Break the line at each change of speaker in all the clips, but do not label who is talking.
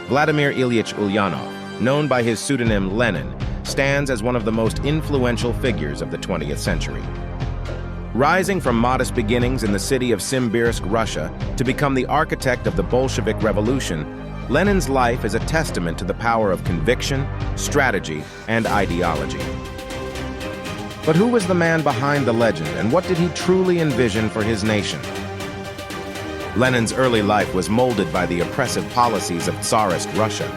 Vladimir Ilyich Ulyanov, known by his pseudonym Lenin, stands as one of the most influential figures of the 20th century. Rising from modest beginnings in the city of Simbirsk, Russia, to become the architect of the Bolshevik Revolution, Lenin's life is a testament to the power of conviction, strategy, and ideology. But who was the man behind the legend, and what did he truly envision for his nation? Lenin's early life was molded by the oppressive policies of Tsarist Russia.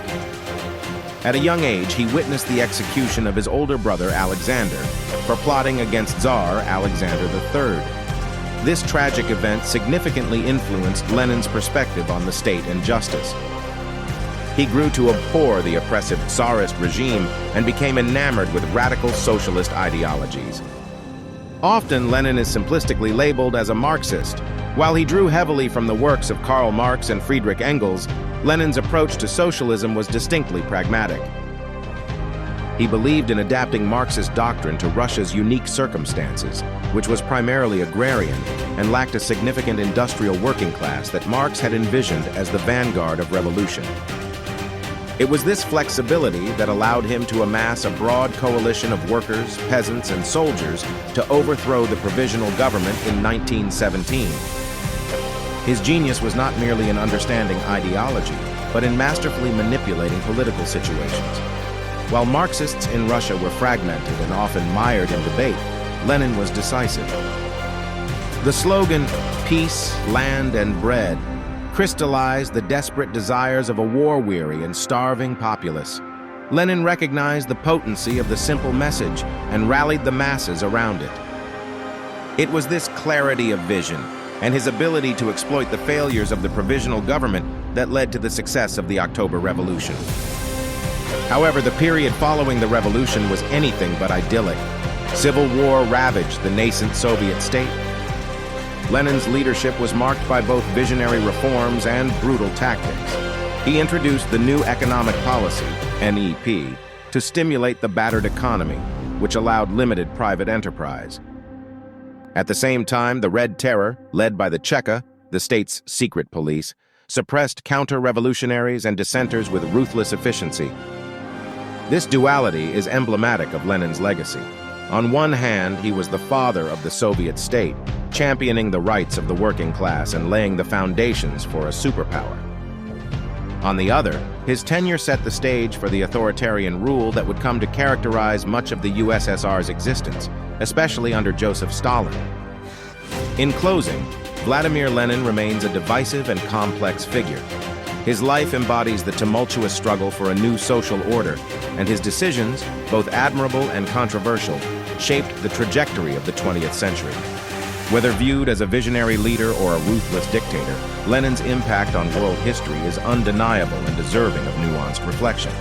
At a young age, he witnessed the execution of his older brother Alexander for plotting against Tsar Alexander III. This tragic event significantly influenced Lenin's perspective on the state and justice. He grew to abhor the oppressive Tsarist regime and became enamored with radical socialist ideologies. Often, Lenin is simplistically labeled as a Marxist. While he drew heavily from the works of Karl Marx and Friedrich Engels, Lenin's approach to socialism was distinctly pragmatic. He believed in adapting Marxist doctrine to Russia's unique circumstances, which was primarily agrarian and lacked a significant industrial working class that Marx had envisioned as the vanguard of revolution. It was this flexibility that allowed him to amass a broad coalition of workers, peasants, and soldiers to overthrow the provisional government in 1917. His genius was not merely in understanding ideology, but in masterfully manipulating political situations. While Marxists in Russia were fragmented and often mired in debate, Lenin was decisive. The slogan, "Peace, Land, and Bread," crystallized the desperate desires of a war-weary and starving populace. Lenin recognized the potency of the simple message and rallied the masses around it. It was this clarity of vision and his ability to exploit the failures of the provisional government that led to the success of the October Revolution. However, the period following the revolution was anything but idyllic. Civil war ravaged the nascent Soviet state. Lenin's leadership was marked by both visionary reforms and brutal tactics. He introduced the new economic policy, NEP, to stimulate the battered economy, which allowed limited private enterprise. At the same time, the Red Terror, led by the Cheka, the state's secret police, suppressed counter-revolutionaries and dissenters with ruthless efficiency. This duality is emblematic of Lenin's legacy. On one hand, he was the father of the Soviet state, championing the rights of the working class and laying the foundations for a superpower. On the other, his tenure set the stage for the authoritarian rule that would come to characterize much of the USSR's existence, especially under Joseph Stalin. In closing, Vladimir Lenin remains a divisive and complex figure. His life embodies the tumultuous struggle for a new social order, and his decisions, both admirable and controversial, shaped the trajectory of the 20th century. Whether viewed as a visionary leader or a ruthless dictator, Lenin's impact on world history is undeniable and deserving of nuanced reflection.